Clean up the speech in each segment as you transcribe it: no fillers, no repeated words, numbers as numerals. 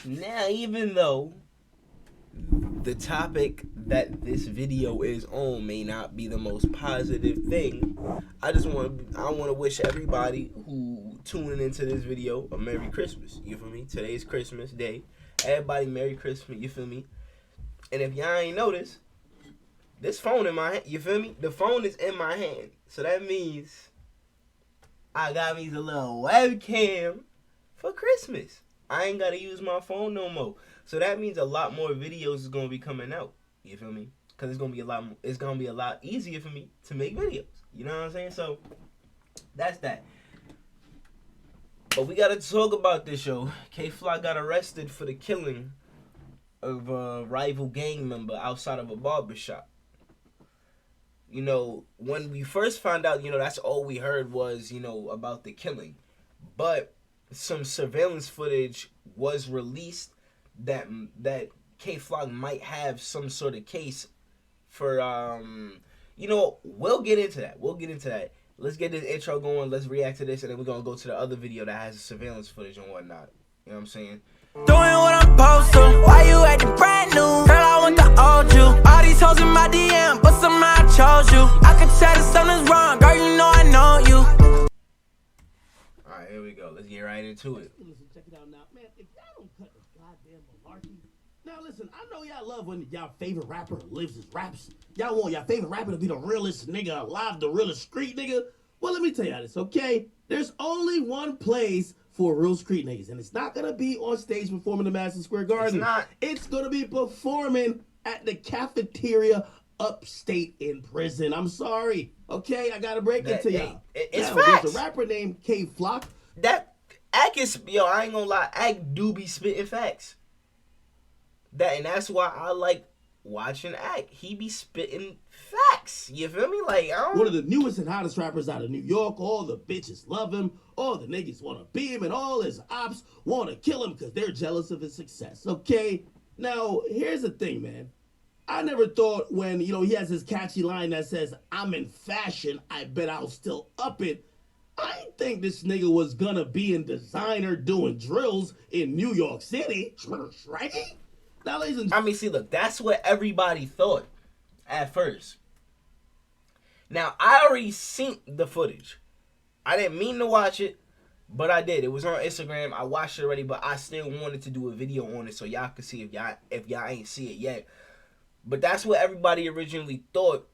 Now, even though the topic that this video is on may not be the most positive thing, I want to wish everybody who tuning into this video a Merry Christmas. You feel me? Today's Christmas Day. Everybody Merry Christmas. You feel me? And if y'all ain't noticed, this phone in my hand. You feel me? The phone is in my hand, so that means I got me the little webcam for Christmas. I ain't gotta use my phone no more. So that means a lot more videos is gonna be coming out. You feel me? Cause it's gonna be a lot easier for me to make videos. You know what I'm saying? So that's that. But we gotta talk about this, show. Kay Flock got arrested for the killing of a rival gang member outside of a barbershop. You know, when we first found out, that's all we heard was, about the killing. But some surveillance footage was released that Kay Flock might have some sort of case for we'll get into that. Let's get this intro going, let's react to this, and then we're gonna go to the other video that has the surveillance footage and whatnot. You know what I'm saying? Doing what I'm supposed to. Why you acting brand new? Girl, I want the old you. All these hoes in my DM, but somehow I chose you. I could tell that something's wrong, girl, you know I know you. Alright, here we go. Let's get right into it. Listen, check it out now. Man, if y'all don't cut the goddamn malarkey. Now listen, I know y'all love when y'all favorite rapper lives his raps. Y'all want y'all favorite rapper to be the realest nigga alive, the realest street nigga. Well, let me tell y'all this, okay? There's only one place for real street niggas, and it's not gonna be on stage performing in Madison Square Garden. It's not. It's gonna be performing at the cafeteria upstate in prison. I'm sorry, okay? I gotta break it to y'all. It's now, facts. There's a rapper named Kay Flock. That Ack is, I ain't gonna lie, Ack do be spitting facts. And that's why I like watching Ack. He be spitting facts. You feel me? Like, I don't... One of the newest and hottest rappers out of New York. All the bitches love him. All the niggas want to be him. And all his ops want to kill him because they're jealous of his success. Okay? Now, here's the thing, man. I never thought when, he has this catchy line that says, I'm in fashion, I bet I'll still up it. I didn't think this nigga was going to be in designer doing drills in New York City. Right? Now, ladies and I mean, see, look, that's what everybody thought at first. Now, I already seen the footage. I didn't mean to watch it, but I did. It was on Instagram. I watched it already, but I still wanted to do a video on it so y'all could see if y'all ain't see it yet. But that's what everybody originally thought.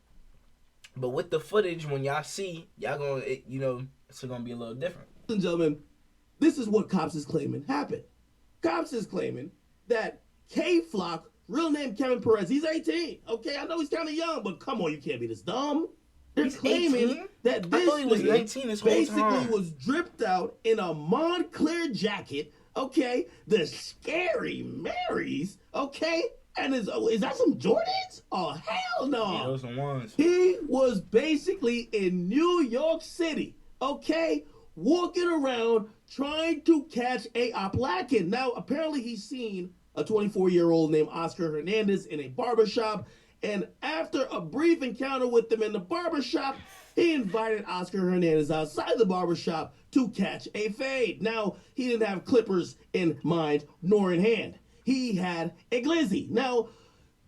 But with the footage, when y'all see, y'all gonna, it's gonna be a little different. Ladies and gentlemen, this is what Cops is claiming happened. Cops is claiming that Kay Flock, real name Kevin Perez, he's 18. Okay, I know he's kind of young, but come on, you can't be this dumb. They're He's claiming 18? that this I thought he was nigga 19 this whole basically time. was dripped out in a Montclair jacket, okay, the Scary Marys, okay, and is that some Jordans? Oh, hell no. Yeah, those are the ones. He was basically in New York City, okay, walking around trying to catch a Oplakin. Now, apparently he's seen a 24-year-old named Oscar Hernandez in a barbershop, and after a brief encounter with them in the barbershop, he invited Oscar Hernandez outside the barbershop to catch a fade. Now, he didn't have clippers in mind nor in hand. He had a glizzy. Now,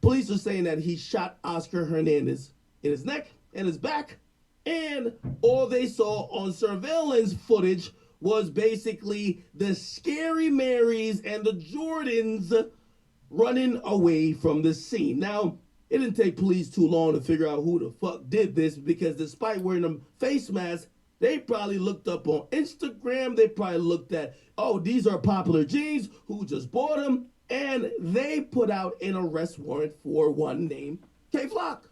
police are saying that he shot Oscar Hernandez in his neck and his back, and all they saw on surveillance footage was basically the Scary Marys and the Jordans running away from the scene. Now, it didn't take police too long to figure out who the fuck did this, because despite wearing them face masks, they probably looked up on Instagram. They probably looked at, oh, these are popular jeans, who just bought them, and they put out an arrest warrant for one named Kay Flock.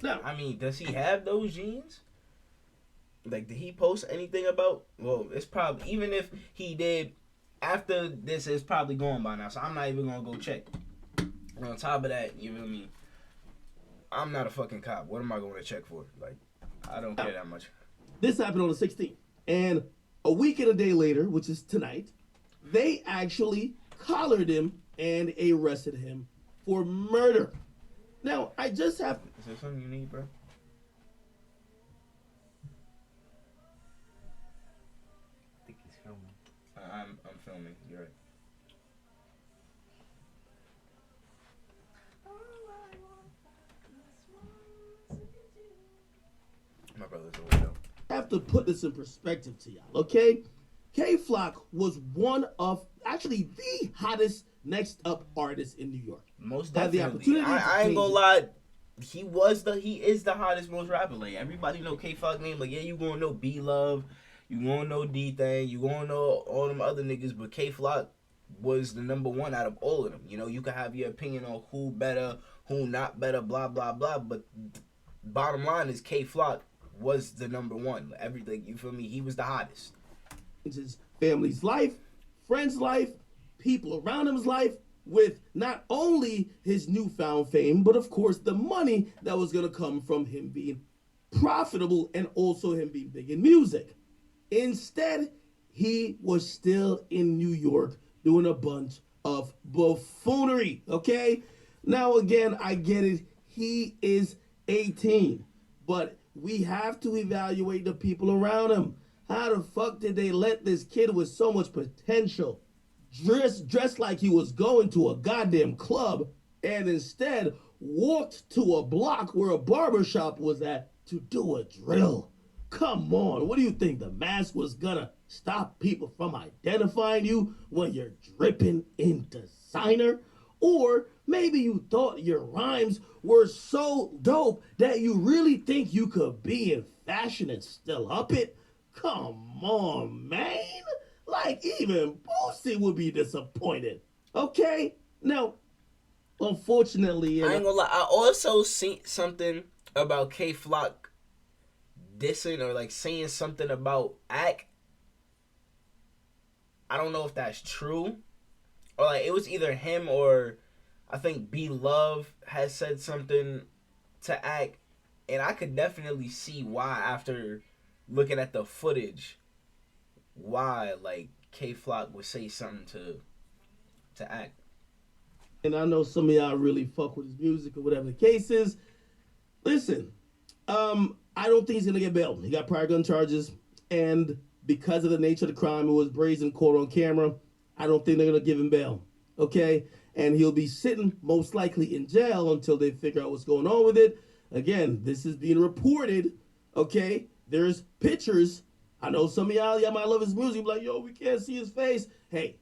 Now, I mean, does he have those jeans? Like, did he post anything about? Well, it's probably, even if he did, after this, it's probably gone by now. So I'm not even gonna go check. And on top of that, you feel me? I'm not a fucking cop. What am I going to check for? Like, I don't care that much. this happened on the 16th. And a week and a day later, which is tonight, they actually collared him and arrested him for murder. Now, I just have... Is there something you need, bro? I think he's filming. I'm filming. You're right. have to put this in perspective to y'all, okay? K-Flock was one of, actually, the hottest next up artists in New York. Most Had the definitely. opportunity to I ain't change gonna it. lie. He is the hottest most rapper. Like everybody know K-Flock name. Like yeah, you gonna know B Love, you gonna know D Thing, you gonna know all them other niggas. But K-Flock was the number one out of all of them. You know, you can have your opinion on who better, who not better, blah blah blah. But bottom line is K-Flock was the number one. Everything, you feel me? He was the hottest. His family's life, friends' life, people around him's life, with not only his newfound fame, but of course the money that was gonna come from him being profitable and also him being big in music. Instead, he was still in New York doing a bunch of buffoonery, okay? Now again, I get it, he is 18, but we have to evaluate the people around him. How the fuck did they let this kid with so much potential dressed like he was going to a goddamn club and instead walked to a block where a barbershop was at to do a drill? Come on, what do you think? The mask was gonna stop people from identifying you when you're dripping in designer? Or maybe you thought your rhymes were so dope that you really think you could be in fashion and still up it? Come on, man. Like, even Boosie would be disappointed. Okay? Now, unfortunately... I ain't gonna lie. I also seen something about K-Flock dissing or like saying something about Ack. I don't know if that's true. Or like it was either him or I think B Love has said something to Ack. And I could definitely see why after looking at the footage why like K-Flock would say something to Ack. And I know some of y'all really fuck with his music or whatever the case is. Listen, I don't think he's gonna get bailed. He got prior gun charges, and because of the nature of the crime, it was brazen, caught on camera. I don't think they're gonna give him bail. Okay? And he'll be sitting most likely in jail until they figure out what's going on with it. Again, this is being reported. Okay? There's pictures. I know some of y'all might love his music, be like, yo, we can't see his face. Hey,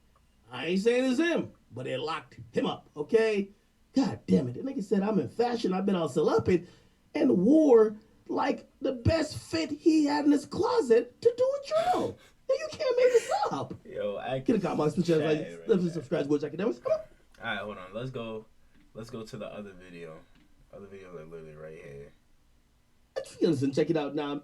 I ain't saying it's him, but they locked him up, okay? God damn it. The nigga said, I'm in fashion, I've been out it, and wore, like, the best fit he had in his closet to do a drill. And you can't make this up. Yo, I Get a comment, subscribe, subscribe, Gorge Academics. Come on. Alright, hold on. Let's go to the other video. Other video are literally right here. Listen, check it out now.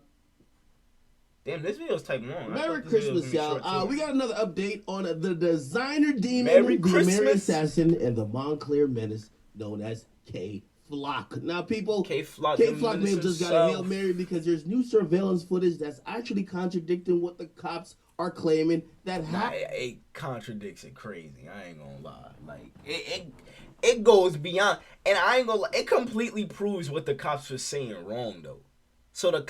Damn, this video's type long. Merry Christmas, y'all. We got another update on the designer demon, Merry the Mary Christmas. Assassin, and the Montclair Menace, known as K-Flock. Now, people, K-Flock may have just got a Hail himself. Mary because there's new surveillance footage that's actually contradicting what the cops are claiming that Nah, happened. it contradicts it crazy. I ain't gonna lie. Like it goes beyond, and I ain't gonna lie. It completely proves what the cops were saying wrong though. So the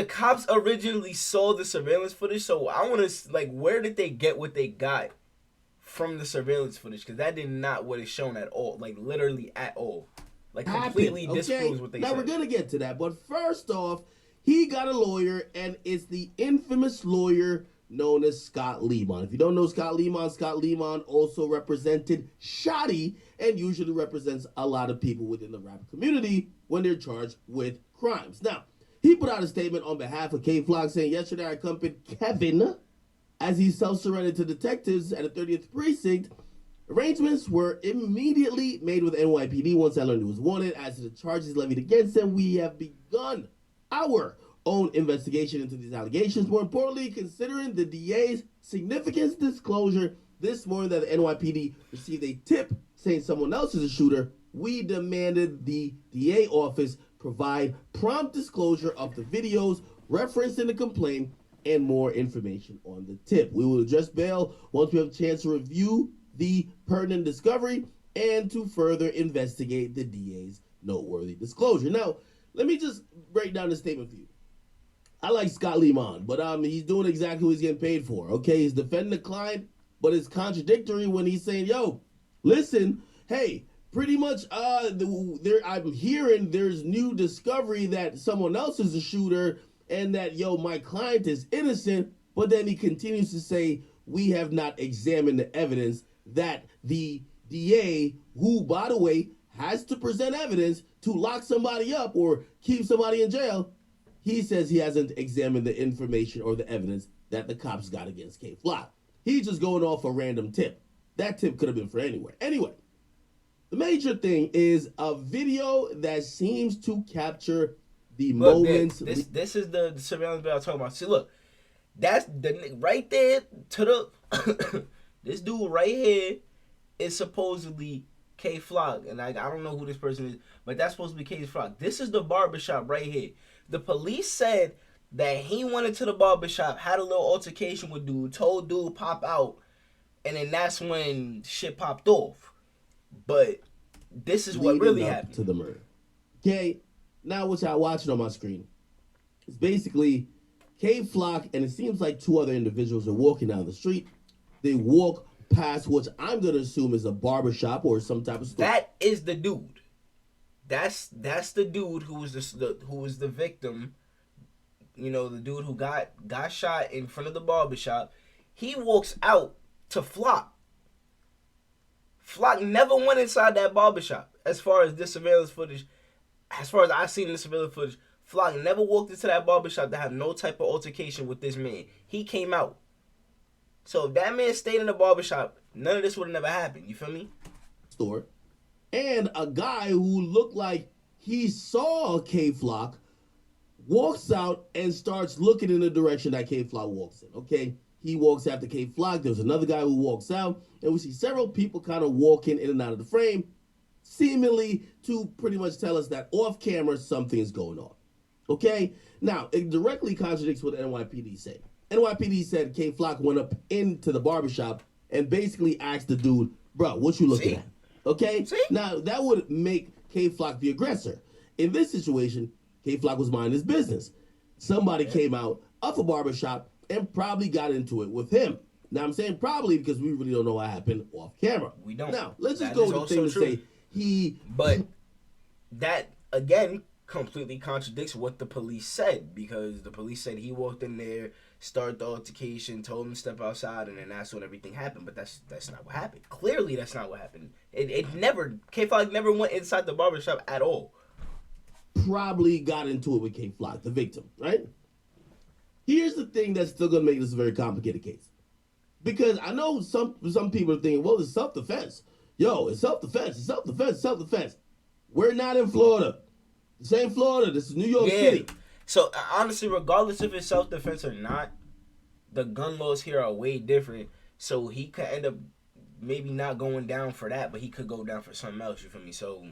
cops originally saw the surveillance footage. So I want to like, where did they get what they got from the surveillance footage? Because that did not what is shown at all. Like literally at all. Like completely disproves what they now said. we're gonna get to that, but first off, he got a lawyer, and it's the infamous lawyer known as Scott Lemon. If you don't know Scott Lemon also represented Shotty and usually represents a lot of people within the rap community when they're charged with crimes. Now, he put out a statement on behalf of K-Flock saying, yesterday I accompanied Kevin as he self-surrendered to detectives at the 30th precinct. Arrangements were immediately made with NYPD once I learned he was wanted. As to the charges levied against him, we have begun our own investigation into these allegations. More importantly, considering the DA's significant disclosure this morning that the NYPD received a tip saying someone else is a shooter, we demanded the DA office provide prompt disclosure of the videos referenced in the complaint and more information on the tip. We will address bail once we have a chance to review the pertinent discovery and to further investigate the DA's noteworthy disclosure. Now, let me just break down the statement for you. I like Scott Lemon, but he's doing exactly what he's getting paid for, okay? He's defending the client, but it's contradictory when he's saying, yo, listen, hey, pretty much I'm hearing there's new discovery that someone else is a shooter, and that, yo, my client is innocent, but then he continues to say, we have not examined the evidence that the DA, who, by the way, has to present evidence to lock somebody up or keep somebody in jail, he says he hasn't examined the information or the evidence that the cops got against Kay Flock. He's just going off a random tip. That tip could have been for anywhere. Anyway, the major thing is a video that seems to capture the moments. This is the surveillance video I'm talking about. See, look, that's the right there to the this dude right here is supposedly Kay Flock, and I don't know who this person is, but that's supposed to be Kay Flock. This is the barbershop right here. The police said that he went into the barbershop, had a little altercation with dude, told dude pop out, and then that's when shit popped off. But this is what really happened to the murder. Okay, now what y'all watching on my screen is basically Kay Flock, and it seems like two other individuals are walking down the street. They walk past what I'm gonna assume is a barbershop or some type of store. That is the dude. That's the dude who was the victim. You know, the dude who got shot in front of the barbershop. He walks out to Flock. Flock never went inside that barbershop. As far as this surveillance footage, as far as I've seen this surveillance footage, Flock never walked into that barbershop to have no type of altercation with this man. He came out. So if that man stayed in the barbershop, none of this would have never happened. You feel me? Store. And a guy who looked like he saw Kay Flock walks out and starts looking in the direction that Kay Flock walks in. Okay, he walks after Kay Flock. There's another guy who walks out, and we see several people kind of walking in and out of the frame, seemingly to pretty much tell us that off camera something is going on. Okay, now it directly contradicts what NYPD said. NYPD said Kay Flock went up into the barbershop and basically asked the dude, bro, what you looking at? Okay? See? Now, that would make Kay Flock the aggressor. In this situation, Kay Flock was minding his business. Somebody came out of a barbershop and probably got into it with him. Now, I'm saying probably because we really don't know what happened off camera. We don't. Now, let's just go with the thing to say he... But that, again, completely contradicts what the police said, because the police said he walked in there, started the altercation, told him to step outside, and then that's when everything happened. But that's not what happened. Clearly, that's not what happened. It never... Kay Flock never went inside the barbershop at all. Probably got into it with Kay Flock, the victim, right? Here's the thing that's still going to make this a very complicated case. Because I know some people are thinking, well, it's self-defense. Yo, it's self-defense, it's self-defense, it's self-defense. We're not in Florida. This ain't Florida. This is New York City. So, honestly, regardless if it's self-defense or not, the gun laws here are way different. So, he could end up maybe not going down for that, but he could go down for something else, you feel me? So,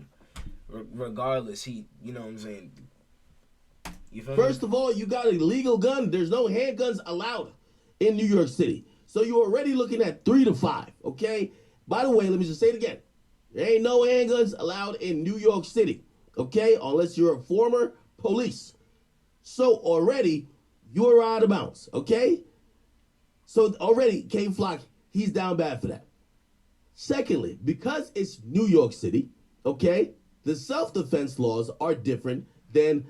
regardless, you know what I'm saying? You feel First me? of all, you got a legal gun. There's no handguns allowed in New York City. So, you're already looking at 3 to 5, okay? By the way, let me just say it again. There ain't no handguns allowed in New York City, okay? Unless you're a former police. So already, you're out of bounds, okay? So already, Kay Flock, he's down bad for that. Secondly, because it's New York City, okay, the self-defense laws are different than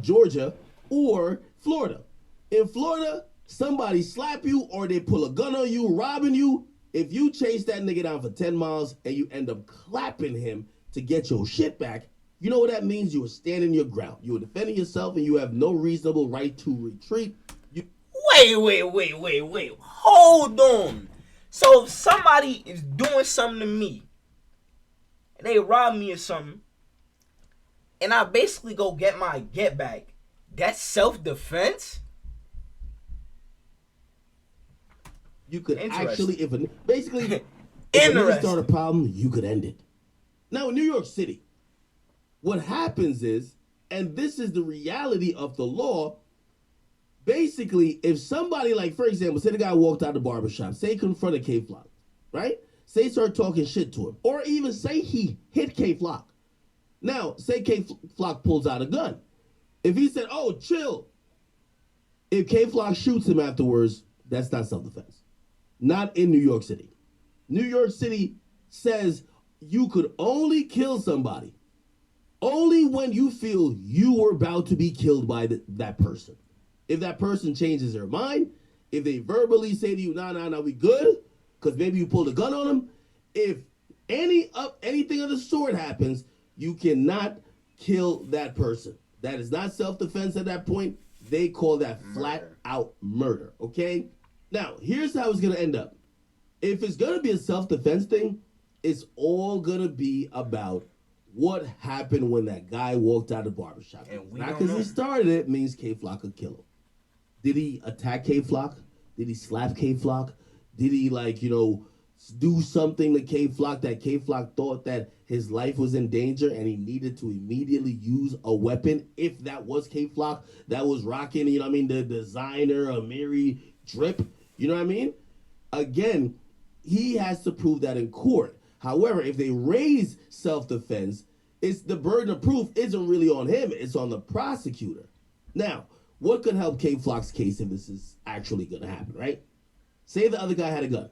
Georgia or Florida. In Florida, somebody slap you or they pull a gun on you, robbing you. If you chase that nigga down for 10 miles and you end up clapping him to get your shit back, you know what that means? You are standing your ground. You are defending yourself and you have no reasonable right to retreat. Wait. Hold on. So if somebody is doing something to me, and they rob me or something, and I basically go get my get back, that's self-defense? You could actually, if you start a problem, you could end it. Now, in New York City, what happens is, and this is the reality of the law, basically, if somebody, like, for example, say the guy walked out of the barbershop, say he confronted Kay Flock, right? Say he started talking shit to him, or even say he hit Kay Flock. Now, say Kay Flock pulls out a gun. If he said, oh, chill, if Kay Flock shoots him afterwards, that's not self-defense. Not in New York City. New York City says you could only kill somebody only when you feel you were about to be killed by that person. If that person changes their mind, if they verbally say to you, nah, we good, because maybe you pulled a gun on them, if anything of the sort happens, you cannot kill that person. That is not self-defense at that point. They call that flat out murder, okay? Now, here's how it's going to end up. If it's going to be a self-defense thing, it's all going to be about what happened when that guy walked out of the barbershop. And we not don't because he started it means K-Flock could kill him. Did he attack K-Flock? Did he slap K-Flock? Did he, do something to K-Flock that K-Flock thought that his life was in danger and he needed to immediately use a weapon? If that was K-Flock that was rocking, the designer Amiri drip, you know what I mean? Again, he has to prove that in court. However, if they raise self-defense, it's the burden of proof isn't really on him, it's on the prosecutor. Now, what could help K-Flock's case if this is actually going to happen, right? Say the other guy had a gun.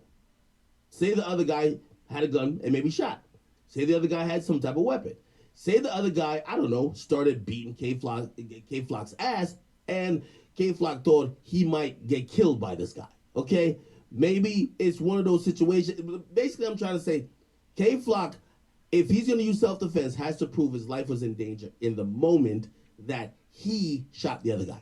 Say the other guy had a gun and maybe shot. Say the other guy had some type of weapon. Say the other guy, started beating K-Flock's ass, and K-Flock thought he might get killed by this guy, okay? Maybe it's one of those situations. Basically, I'm trying to say, K-Flock, if he's going to use self-defense, has to prove his life was in danger in the moment that he shot the other guy.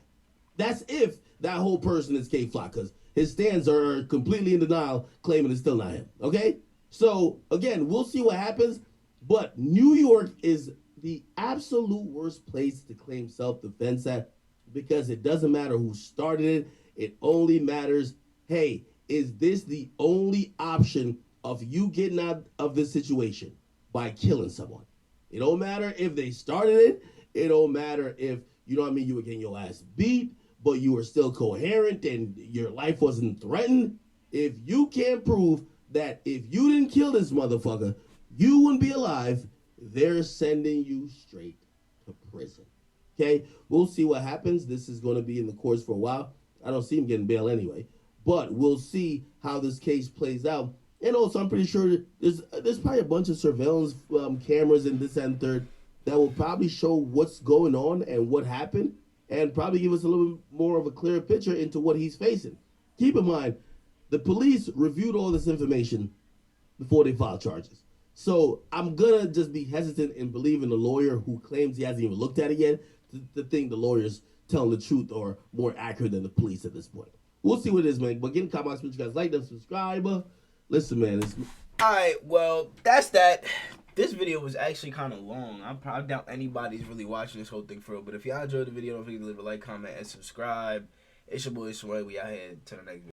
That's if that whole person is K-Flock, because his stands are completely in denial, claiming it's still not him, okay? So, again, we'll see what happens, but New York is the absolute worst place to claim self-defense at, because it doesn't matter who started it. It only matters, hey, is this the only option of you getting out of this situation by killing someone? It don't matter if they started it. It don't matter if, you were getting your ass beat, but you were still coherent and your life wasn't threatened. If you can't prove that if you didn't kill this motherfucker, you wouldn't be alive, they're sending you straight to prison. Okay? We'll see what happens. This is going to be in the courts for a while. I don't see him getting bail anyway. But we'll see how this case plays out. And also, I'm pretty sure there's probably a bunch of surveillance cameras and this and third that will probably show what's going on and what happened, and probably give us a little bit more of a clearer picture into what he's facing. Keep in mind, the police reviewed all this information before they filed charges. So I'm going to just be hesitant in believing the lawyer who claims he hasn't even looked at it yet to think the lawyer's telling the truth or more accurate than the police at this point. We'll see what it is, man. But get in the comments, you guys like them, subscribe. Listen, man. All right, well, that's that. This video was actually kind of long. I doubt anybody's really watching this whole thing for real. But if y'all enjoyed the video, don't forget to leave a like, comment, and subscribe. It's your boy Sway. We out here. Till the next video.